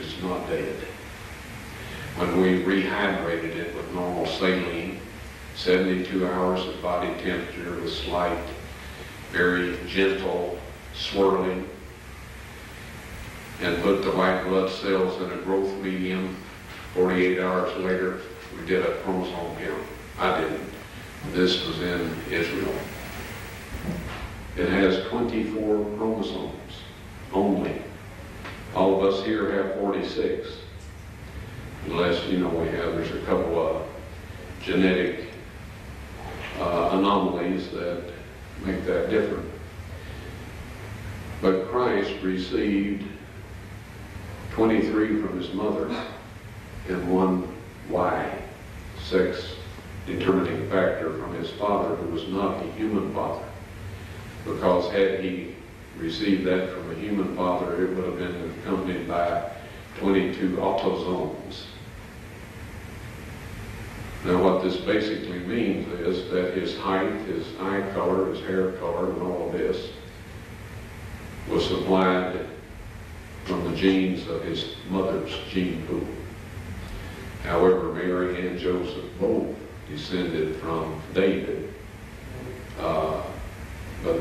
is not dead. When we rehydrated it with normal saline, 72 hours of body temperature with slight, very gentle swirling, and put the white blood cells in a growth medium, 48 hours later, we did a chromosome count. I didn't. This was in Israel. It has 24 chromosomes only. All of us here have 46. Unless, there's a couple of genetic anomalies that make that different. But Christ received 23 from his mother and one Y, sex determining factor, from his father, who was not a human father. Because had he received that from a human father, it would have been accompanied by 22 autosomes. Now what this basically means is that his height, his eye color, his hair color, and all of this was supplied from the genes of his mother's gene pool. However, Mary and Joseph both descended from David, but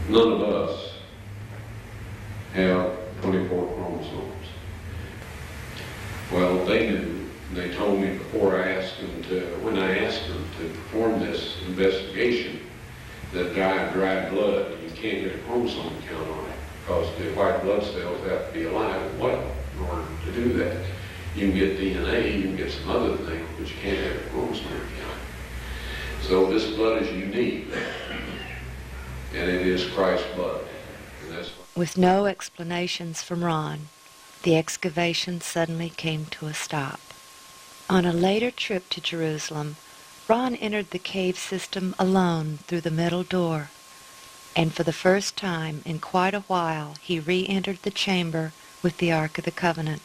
none of us have 24 chromosomes. Well, they knew. They told me before when I asked them to perform this investigation, that dried blood, you can't get a chromosome count on it because the white blood cells have to be alive and well in order to do that. You can get DNA, you can get some other things, but you can't have a chromosome count. So this blood is unique, and it is Christ's blood. And that's With no explanations from Ron, the excavation suddenly came to a stop. On a later trip to Jerusalem, Ron entered the cave system alone through the middle door, and for the first time in quite a while he re-entered the chamber with the Ark of the Covenant.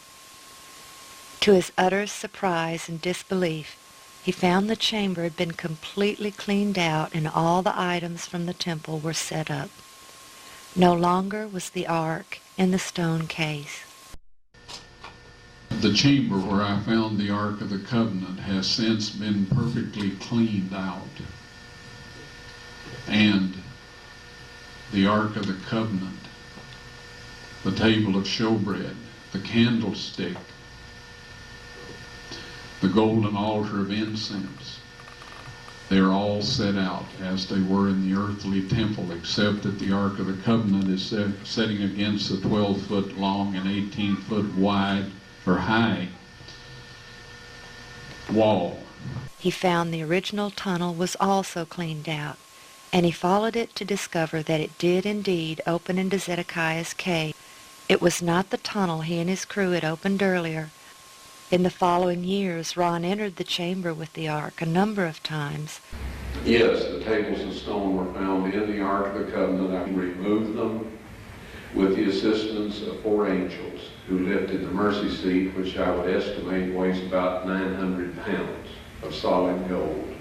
To his utter surprise and disbelief, he found the chamber had been completely cleaned out and all the items from the temple were set up. No longer was the Ark in the stone case. The chamber where I found the Ark of the Covenant has since been perfectly cleaned out. And the Ark of the Covenant, the table of showbread, the candlestick, the golden altar of incense, they're all set out as they were in the earthly temple, except that the Ark of the Covenant is setting against a 12-foot long and 18-foot wide or high wall. He found the original tunnel was also cleaned out, and he followed it to discover that it did indeed open into Zedekiah's cave. It was not the tunnel he and his crew had opened earlier. In the following years, Ron entered the chamber with the Ark a number of times. Yes, the tables of stone were found in the Ark of the Covenant. I removed them with the assistance of 4 angels who lifted the mercy seat, which I would estimate weighs about 900 pounds of solid gold.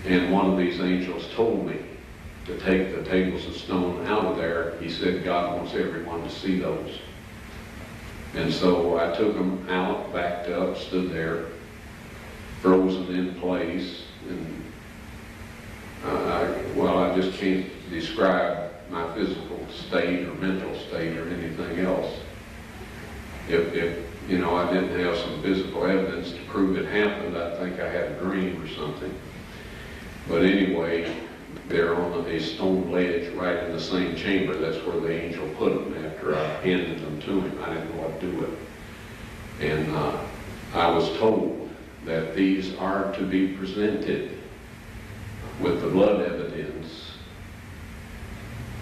And one of these angels told me to take the tables of stone out of there. He said God wants everyone to see those. And so I took them out, backed up, stood there, frozen in place, and I just can't describe my physical state or mental state or anything else. If I didn't have some physical evidence to prove it happened, I think I had a dream or something. But anyway, they're on a stone ledge right in the same chamber. That's where the angel put them after I handed them to him. I didn't know what to do with them. And I was told that these are to be presented with the blood evidence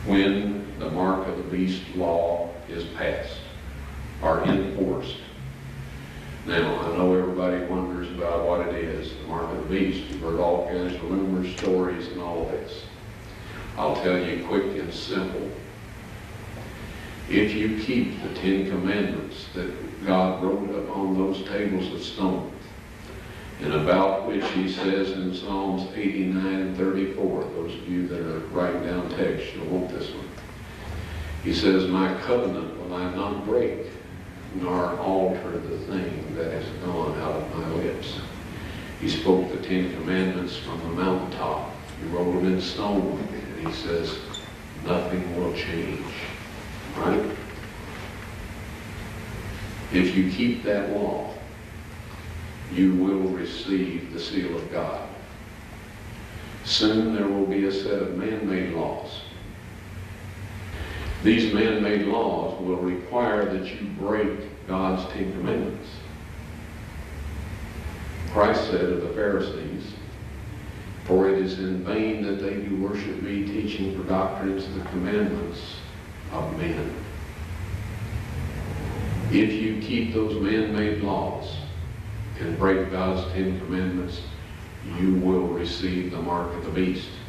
when the mark of the beast law is passed or enforced. Now, I know everybody wonders about what it is, the mark of the beast. You've heard all kinds of rumors, stories, and all this. I'll tell you quick and simple. If you keep the 10 Commandments that God wrote upon those tables of stone, and about which he says in Psalms 89 and 34, those of you that are writing down text, you'll want this one. He says, "My covenant will I not break nor alter the thing that has gone out of my lips. He spoke the 10 Commandments from the mountaintop. He wrote them in stone, and he says, nothing will change. Right? If you keep that law, you will receive the seal of God. Soon there will be a set of man-made laws. These man-made laws will require that you break God's 10 Commandments. Christ said of the Pharisees, for it is in vain that they do worship me, teaching for doctrines the commandments of men. If you keep those man-made laws and break God's 10 Commandments, you will receive the mark of the beast.